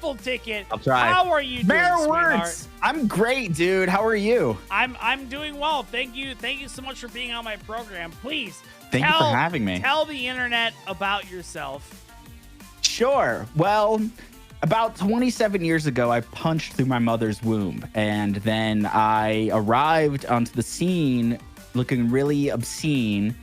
raffle ticket. I'll try. How are you doing, Mayor sweetheart? Wertz, I'm great, dude. How are you? I'm doing well. Thank you so much for being on my program. Please Thank you for having me. Tell the internet about yourself. Sure. Well, about 27 years ago, I punched through my mother's womb, and then I arrived onto the scene looking really obscene.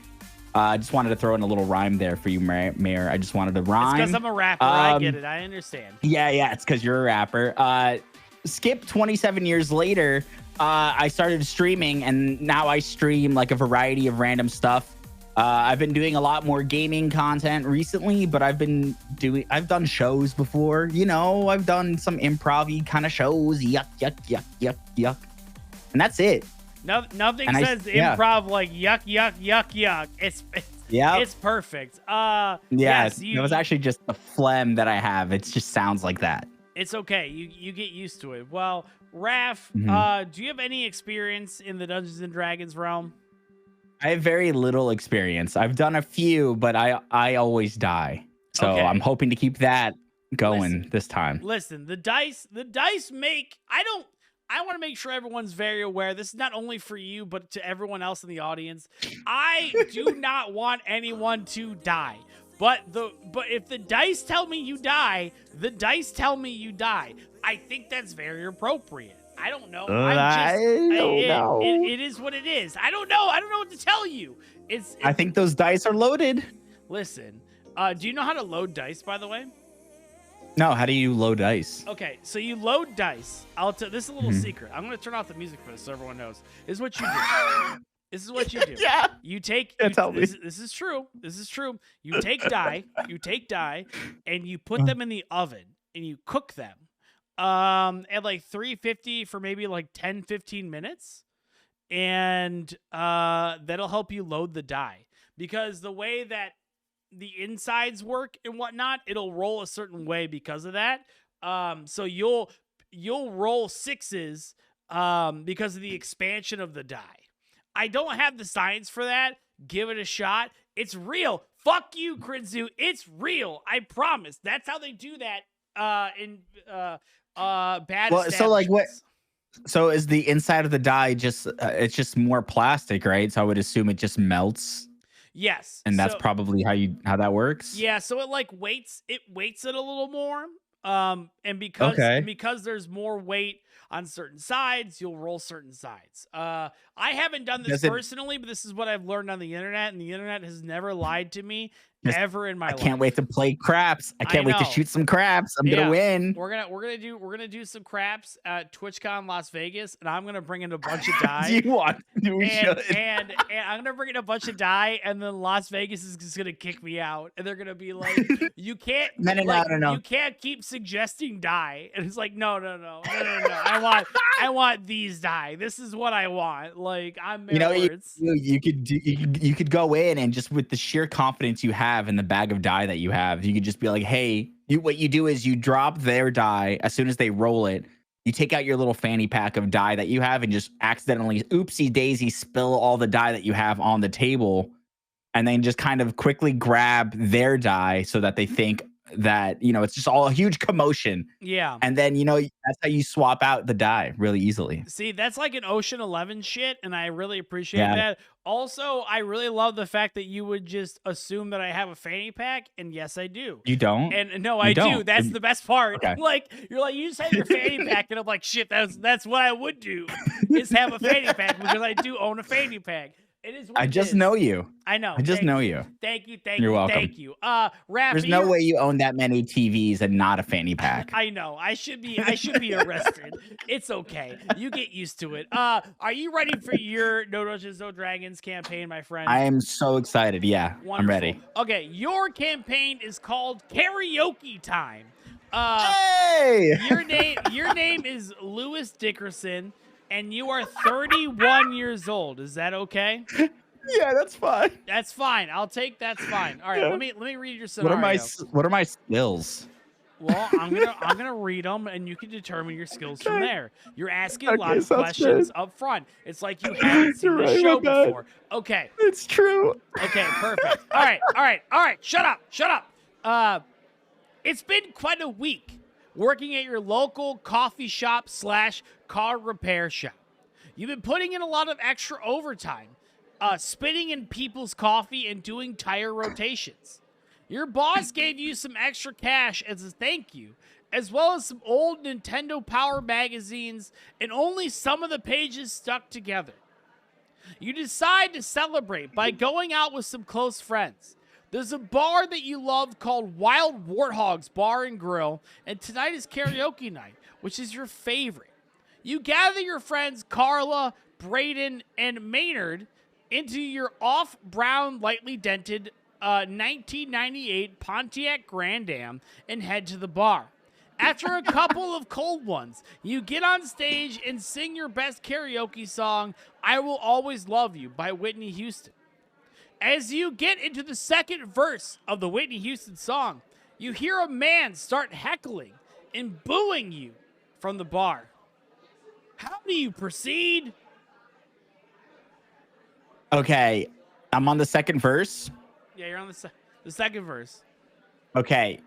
I just wanted to throw in a little rhyme there for you, Mayor. I just wanted to rhyme. It's because I'm a rapper. I get it. I understand. Yeah. It's because you're a rapper. Skip 27 years later, I started streaming, and now I stream like a variety of random stuff. I've been doing a lot more gaming content recently, but I've done shows before. You know, I've done some improv-y kind of shows. Yuck. And that's it. Nothing says improv like yuck. It's perfect. Yes, it was actually just a phlegm that I have. It just sounds like that. It's okay. You get used to it. Well, Raph, do you have any experience in the Dungeons and Dragons realm? I have very little experience. I've done a few, but I always die. So Okay. I'm hoping to keep that going this time. Listen, the dice make I want to make sure everyone's very aware. This is not only for you, but to everyone else in the audience. I do not want anyone to die. But if the dice tell me you die, the dice tell me you die. I think that's very appropriate. I don't know. I don't know. It is what it is. I don't know. I don't know what to tell you. I think those dice are loaded. Listen, do you know how to load dice, by the way? No, how do you load dice? Okay, so you load dice. This is a little secret. I'm going to turn off the music for this so everyone knows. This is what you do. This is what you do. Yeah. You take. Tell me. This is true. This is true. You take dye. And you put them in the oven and you cook them. At like 350 for maybe like 10-15 minutes, and that'll help you load the die, because the way that the insides work and whatnot, it'll roll a certain way because of that. So you'll roll sixes because of the expansion of the die. I don't have the science for that. Give it a shot. It's real. Fuck you, Krinzu. It's real. I promise. That's how they do that in bad So like what? So is the inside of the die just it's just more plastic, right? So I would assume it just melts. Yes. And that's probably how that works. Yeah, so it like weights it a little more. And because there's more weight on certain sides, you'll roll certain sides. I haven't done this personally, but this is what I've learned on the internet, and the internet has never lied to me ever in my life. I can't wait to play craps. I can't wait to shoot some craps. I'm gonna win. We're gonna do some craps at TwitchCon Las Vegas, and I'm gonna bring in a bunch of die. Do you want? We should. And I'm gonna bring in a bunch of die, and then Las Vegas is just gonna kick me out, and they're gonna be like, "You can't, no. You can't keep suggesting die." And it's like, no. I want these die. This is what I want. Like, I'm Mayor Wertz. You could go in and just with the sheer confidence you have in the bag of die that you have, you could just be like, hey, what you do is you drop their die as soon as they roll it. You take out your little fanny pack of die that you have and just accidentally, oopsie daisy, spill all the die that you have on the table, and then just kind of quickly grab their die so that they think that, it's just all a huge commotion. Yeah. And then, that's how you swap out the die really easily. See, that's like an Ocean 11 shit, and I really appreciate that. Also, I really love the fact that you would just assume that I have a fanny pack, and yes, I do. You don't? And no, I do. That's the best part. Okay. Like, you're like, you just have your fanny pack, and I'm like, shit, that's what I would do, is have a fanny pack, because I do own a fanny pack. It is. I just know you. I know. I just know you. Thank you. You're welcome. Thank you. Raph, there's no way you own that many TVs and not a fanny pack. I know. I should be arrested. It's okay. You get used to it. Are you ready for your No Dungeons, No Dragons campaign, my friend? I am so excited. Yeah, Wonderful. I'm ready. Okay, your campaign is called Karaoke Time. Hey! Your name is Lewis Dickerson, and you are 31 years old. Is that okay? Yeah, that's fine. That's fine. I'll take that's fine. All right, let me read your scenario. What are my skills? Well, I'm gonna read them, and you can determine your skills from there. You're asking a lot of questions up front. It's like you haven't seen the show before. Okay. It's true. Okay, perfect. All right. Shut up. It's been quite a week. working at your local coffee shop / car repair shop. You've been putting in a lot of extra overtime, spitting in people's coffee and doing tire rotations. Your boss gave you some extra cash as a thank you, as well as some old Nintendo Power magazines and only some of the pages stuck together. You decide to celebrate by going out with some close friends. There's a bar that you love called Wild Warthogs Bar and Grill, and tonight is karaoke night, which is your favorite. You gather your friends Carla, Braden, and Maynard into your off-brown, lightly dented 1998 Pontiac Grand Am and head to the bar. After a couple of cold ones, you get on stage and sing your best karaoke song, I Will Always Love You by Whitney Houston. As you get into the second verse of the Whitney Houston song, you hear a man start heckling and booing you from the bar. How do you proceed? Okay, I'm on the second verse. Yeah, you're on the second verse. Okay,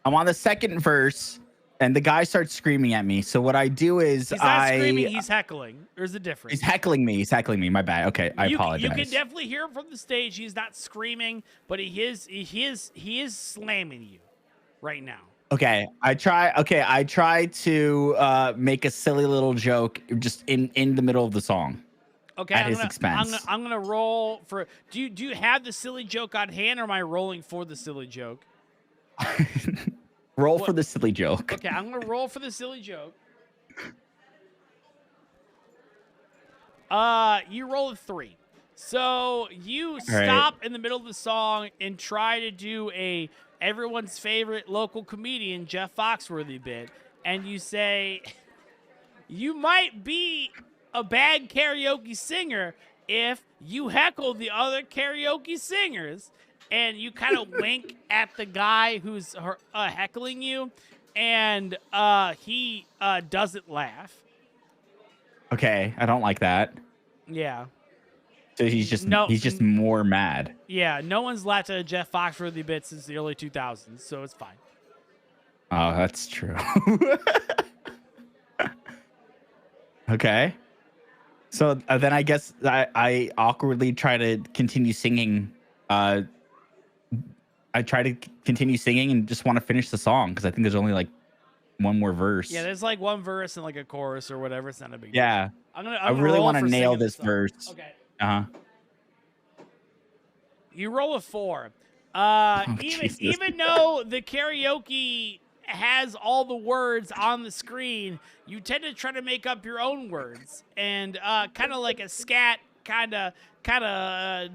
I'm on the second verse, and the guy starts screaming at me. So what I do is he's not screaming, he's heckling. There's a difference. He's heckling me. He's heckling me. My bad. Okay, I apologize. You can definitely hear him from the stage. He's not screaming, but he is slamming you right now. Okay, I try to make a silly little joke just in the middle of the song. Okay, at his expense. I'm gonna roll for. Do you have the silly joke on hand, or am I rolling for the silly joke? Roll for the silly joke. Okay, I'm gonna roll for the silly joke. You roll a 3. So you stop in the middle of the song and try to do a everyone's favorite local comedian Jeff Foxworthy bit, and you say, "You might be a bad karaoke singer if you heckle the other karaoke singers," and you kind of wink at the guy who's heckling you, and he doesn't laugh. Okay, I don't like that. Yeah. So he's just more mad. Yeah, no one's laughed at a Jeff Foxworthy bit since the early 2000s, so it's fine. Oh, that's true. Okay. So then I guess I awkwardly try to continue singing. I try to continue singing and just want to finish the song because I think there's only like one more verse. Yeah, there's like one verse and like a chorus or whatever. It's not a big deal. Yeah. I really want to nail this verse. Okay. Uh-huh. You roll a 4. Jesus. Even though the karaoke has all the words on the screen, you tend to try to make up your own words and kind of like a scat kind of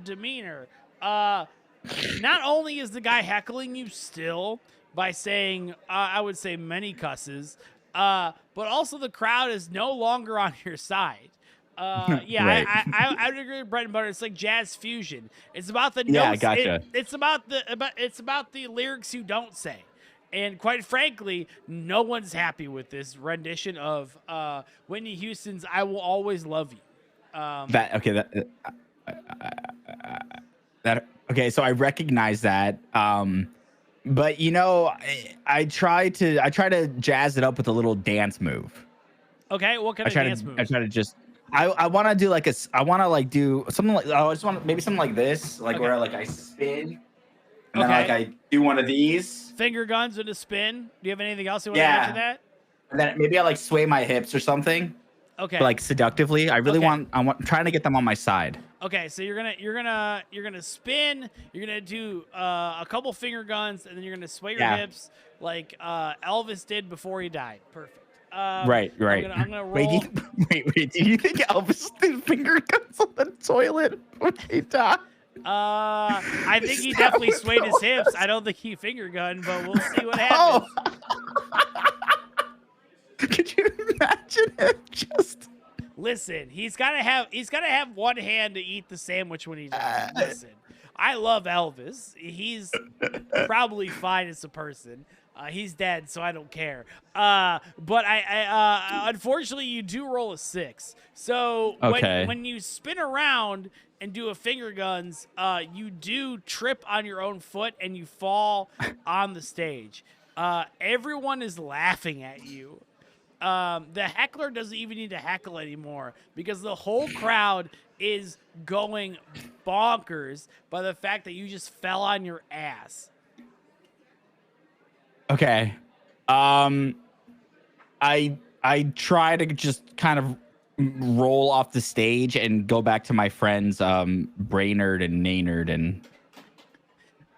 demeanor. Not only is the guy heckling you still by saying I would say many cusses, but also the crowd is no longer on your side. Yeah, right. I would agree with Bread and Butter. It's like jazz fusion. It's about the notes. Yeah, gotcha. It's about the lyrics you don't say. And quite frankly, no one's happy with this rendition of Whitney Houston's "I Will Always Love You." Okay, so I recognize that. But you know, I try to jazz it up with a little dance move. Okay, what kind of dance move? I try to just I want to do I want to like do something like I just want maybe something like this, like where like I spin and then like I do one of these finger guns with a spin. Do you have anything else you want to add to that? And then maybe I like sway my hips or something. Okay. But, like seductively. I'm trying to get them on my side. Okay, so you're gonna spin. You're gonna do a couple finger guns, and then you're gonna sway your hips like Elvis did before he died. Perfect. Right. I'm gonna roll. Wait. Do you think Elvis did finger guns on the toilet when he died? I think he definitely swayed his hips. I don't think he finger gunned, but we'll see what happens. Could you imagine it? Just listen. He's gotta have one hand to eat the sandwich when he's listen. I love Elvis. He's probably fine as a person. He's dead, so I don't care. But I unfortunately, you do roll a 6. So when you spin around and do a finger guns, you do trip on your own foot and you fall on the stage. Everyone is laughing at you. The heckler doesn't even need to heckle anymore because the whole crowd is going bonkers by the fact that you just fell on your ass. Okay. I try to just kind of roll off the stage and go back to my friends Brainerd and Naynard and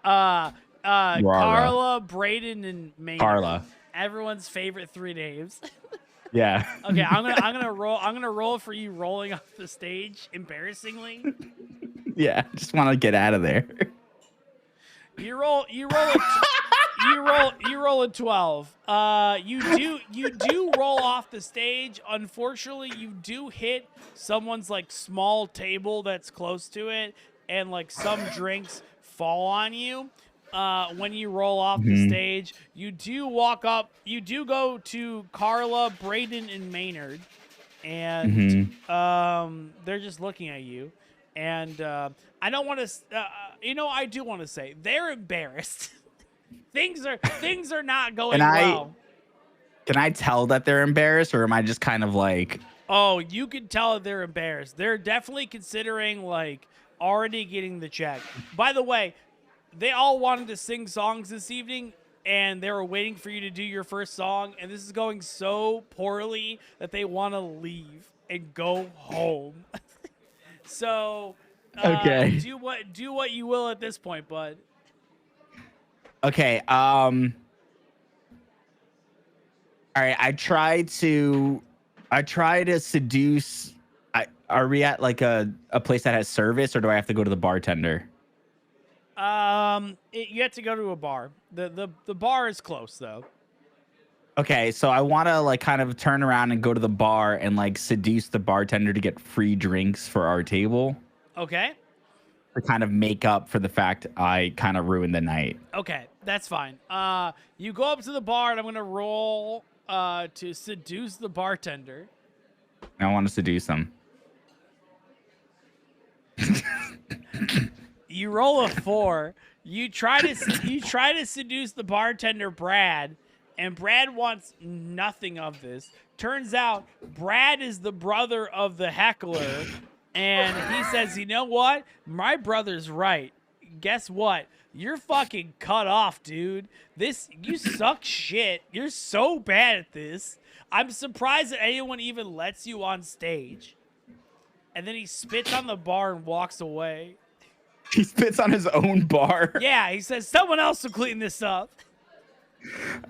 Rara. Carla, Braden, and Maynard. Carla. Everyone's favorite 3 names. Yeah. Okay, I'm gonna roll for you rolling off the stage embarrassingly. Yeah, just want to get out of there. You roll a 12. You do roll off the stage. Unfortunately, you do hit someone's like small table that's close to it, and like some drinks fall on you. When you roll off the stage, you do walk up. You do go to Carla, Braden, and Maynard, and they're just looking at you. And I don't want to. I do want to say they're embarrassed. things are not going well. Can I tell that they're embarrassed, or am I just kind of like? Oh, you can tell that they're embarrassed. They're definitely considering like already getting the check. By the way, they all wanted to sing songs this evening, and they were waiting for you to do your first song, and this is going so poorly that they want to leave and go home. So, okay, do what you will at this point, bud. Okay. All right. I try to seduce. Are we at like a place that has service, or do I have to go to the bartender? You have to go to a bar. The bar is close though. Okay, so I want to like kind of turn around and go to the bar and like seduce the bartender to get free drinks for our table. Okay. To kind of make up for the fact I kind of ruined the night. Okay, that's fine. You go up to the bar and I'm gonna roll to seduce the bartender. I want to seduce him. You roll a 4. You try to seduce the bartender, Brad, and Brad wants nothing of this. Turns out Brad is the brother of the heckler, and he says, "You know what? My brother's right. Guess what? You're fucking cut off, dude. You suck shit. You're so bad at this. I'm surprised that anyone even lets you on stage." And then he spits on the bar and walks away. He spits on his own bar? Yeah, he says, "Someone else will clean this up."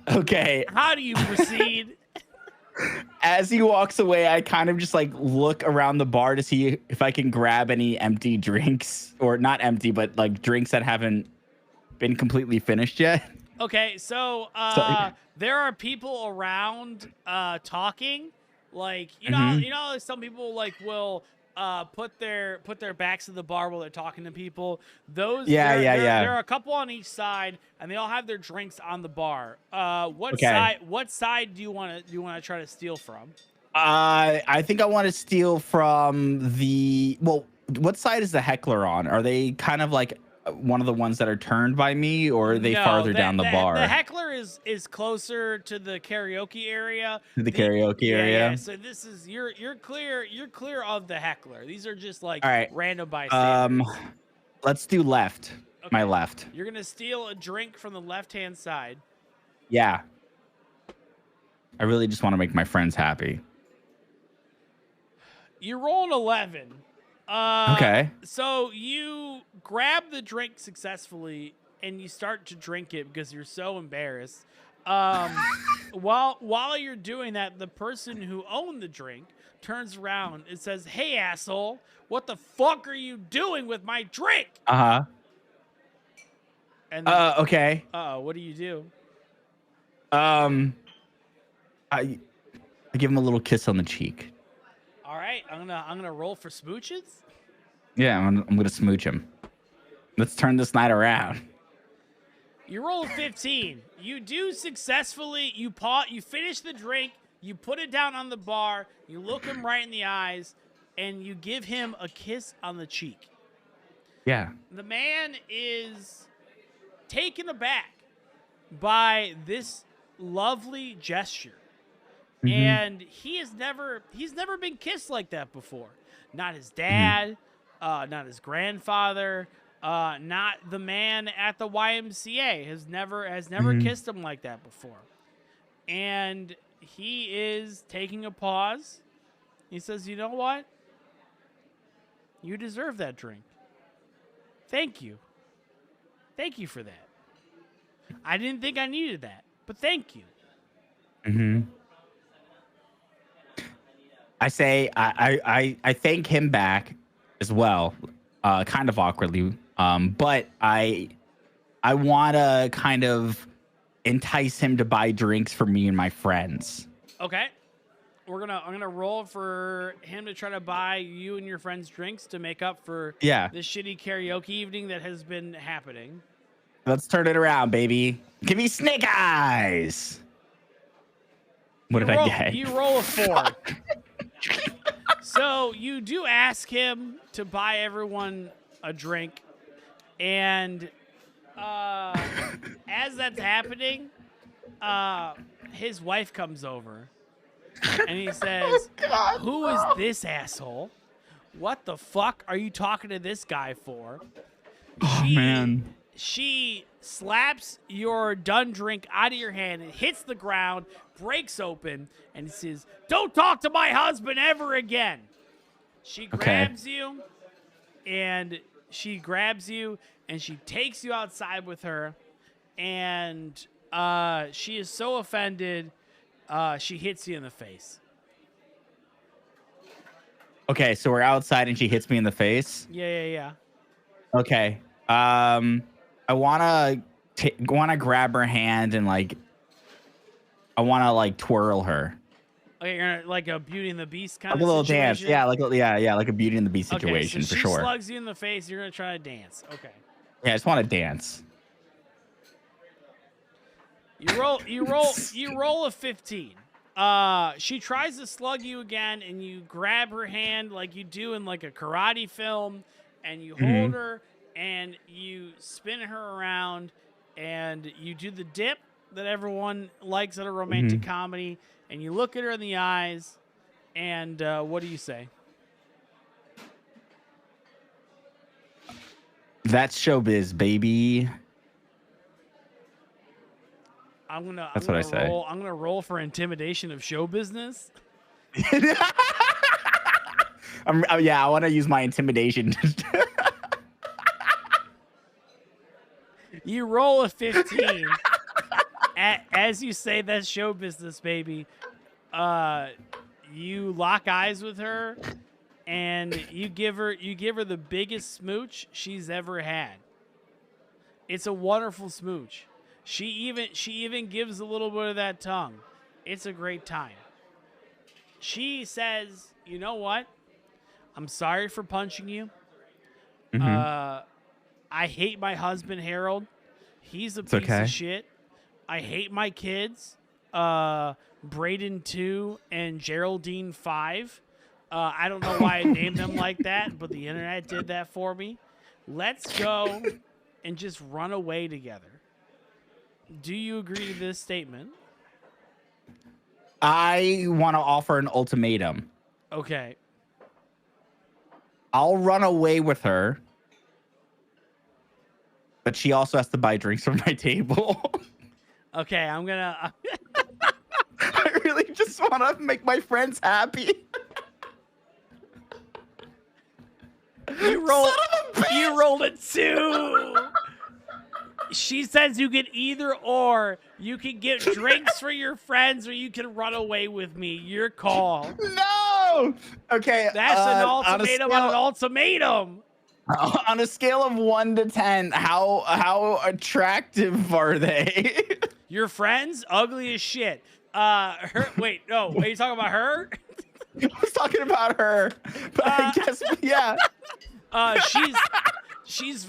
Okay. How do you proceed? As he walks away, I kind of just like look around the bar to see if I can grab any empty drinks, or not empty, but like drinks that haven't been completely finished yet. Okay, so there are people around talking, like you know, some people like will put their backs to the bar while they're talking to people. Those there are a couple on each side, and they all have their drinks on the bar. What side do you want to try to steal from? I think I want to steal from what side is the heckler on? Are they kind of like one of the ones that are turned by me, or are they farther down the bar? The heckler is closer to the karaoke area. Karaoke area. Yeah, so this is you're clear of the heckler. These are just like random bystanders. Let's do left. Okay. My left. You're gonna steal a drink from the left-hand side. Yeah. I really just want to make my friends happy. You roll an 11. Okay. So you grab the drink successfully and you start to drink it because you're so embarrassed. While you're doing that, the person who owned the drink turns around and says, "Hey, asshole, what the fuck are you doing with my drink?" Uh-huh. And then, okay. What do you do? I give him a little kiss on the cheek. All right, I'm gonna roll for smooches. Yeah, I'm gonna smooch him. Let's turn this night around. You roll a 15. You do successfully. You finish the drink. You put it down on the bar. You look him right in the eyes, and you give him a kiss on the cheek. Yeah. The man is taken aback. by this lovely gesture. Mhm. And he's never been kissed like that before. Not his dad, not his grandfather, not the man at the YMCA has never Mhm. kissed him like that before. And he is taking a pause. He says, "You know what? You deserve that drink. Thank you. Thank you for that. I didn't think I needed that, but thank you." Mhm. I say I thank him back as well, kind of awkwardly. But I want to kind of entice him to buy drinks for me and my friends. Okay. I'm gonna roll for him to try to buy you and your friends drinks to make up for Yeah, this shitty karaoke evening that has been happening. let's turn it around, baby. Give me snake eyes. What did I get? You roll a 4. So you do ask him to buy everyone a drink, and as that's happening, his wife comes over, and he says, "Who is this asshole? What the fuck are you talking to this guy for?" Oh man. She slaps your done drink out of your hand and hits the ground, breaks open, and says, "Don't talk to my husband ever again." She grabs you, and she takes you outside with her, and she is so offended, she hits you in the face. Okay, so we're outside and she hits me in the face. Yeah. Okay. I wanna grab her hand and like I wanna like twirl her. Okay, you're gonna, like a Beauty and the Beast kind Like of a little situation? dance. Yeah, like a Beauty and the Beast situation okay, so for she sure. slugs you in the face. You're gonna try to dance. Okay. Yeah, I just want to dance. You roll a 15. She tries to slug you again, and you grab her hand like you do in like a karate film, and you hold her, and you spin her around, and you do the dip that everyone likes at a romantic comedy, and you look at her in the eyes, and what do you say? That's showbiz, baby. That's what I say. I'm gonna roll for intimidation of show business. Yeah, I want to use my intimidation. You roll a 15. As you say, that's show business, baby. You lock eyes with her, and you give her the biggest smooch she's ever had. It's a wonderful smooch. She even gives a little bit of that tongue. It's a great time. She says, "You know what? I'm sorry for punching you. I hate my husband, Harold. He's a piece of shit. I hate my kids, Braden 2 and Geraldine 5. I don't know why I named them like that, but the internet did that for me. Let's go and just run away together." Do you agree to this statement? I want to offer an ultimatum. Okay. I'll run away with her, but she also has to buy drinks from my table. Okay, I'm gonna. I really just want to make my friends happy. You rolled a 2. She says you can either or. You can get drinks for your friends, or you can run away with me. Your call. No. Okay. That's an ultimatum on an ultimatum. On a scale of 1 to 10, how attractive are they? Your friends, ugly as shit. Wait, no. Are you talking about her? I was talking about her, but I guess yeah. She's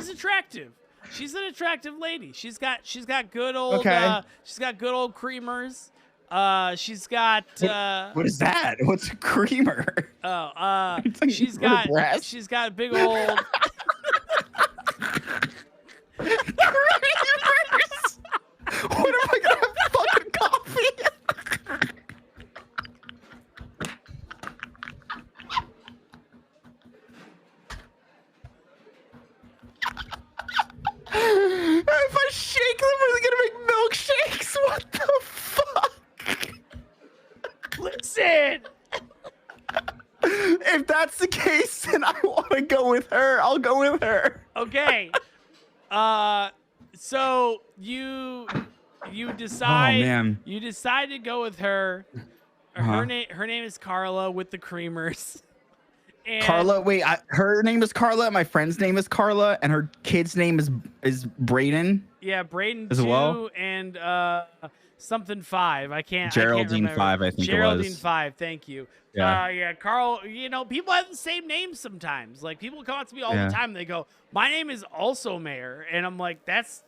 attractive. She's an attractive lady. She's got good old she's got good old creamers. She's got what is that? What's a creamer? Like she's got big old creamers. if that's the case, then I want to go with her. I'll go with her. Okay. So you decide. Oh, man. You decide to go with her. Her name is Carla with the creamers. And Carla, wait, her name is Carla. My friend's name is Carla, and her kid's name is Brayden. Yeah, Brayden as 2 well, and something 5. I can't. Geraldine I can't 5, I think Geraldine it was. 5. Thank you. Yeah. Yeah, Carl. You know, people have the same names sometimes. Like people come up to me all the time. And they go, "My name is also Mayor," and I'm like, "That's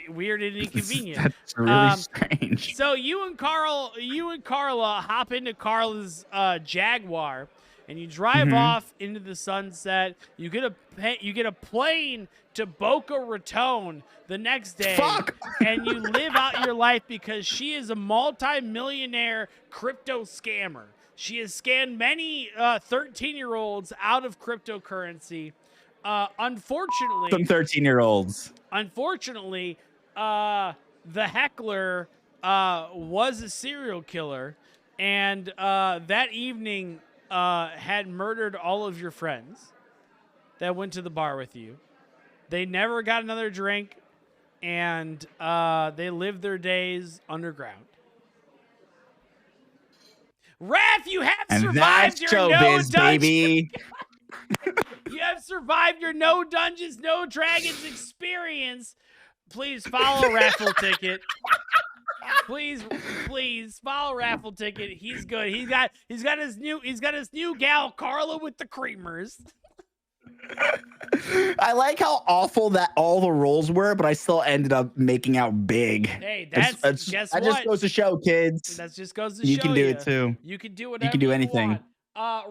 weird and inconvenient." That's really strange. So you and Carla hop into Carla's Jaguar, and you drive off into the sunset. You get a plane to Boca Raton the next day. Fuck! And you live out your life because she is a multi-millionaire crypto scammer. She has scammed many 13-year-olds out of cryptocurrency. Unfortunately, Some 13-year-olds. Unfortunately, the heckler was a serial killer, and that evening had murdered all of your friends that went to the bar with you. They never got another drink, and they lived their days underground. Raph, you have survived your showbiz, baby. You have survived your No Dungeons, No Dragons experience. Please follow Raffle Ticket. Please follow Raffle Ticket. He's good. He's got his new gal Carla with the creamers. I like how awful that all the rolls were, but I still ended up making out big. Hey, guess what? That just goes to show, kids. That just goes to show you can do it too. You can do whatever you can do anything. Want.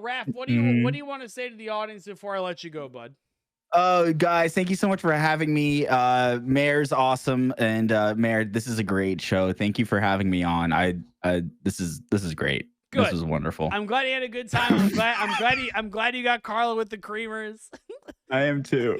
Raph, what do you want to say to the audience before I let you go, bud? Guys, thank you so much for having me. Mayor's awesome, and Mayor, this is a great show. Thank you for having me on. This is great. Good. This is wonderful. I'm glad you had a good time. I'm glad you got Carla with the creamers. I am too.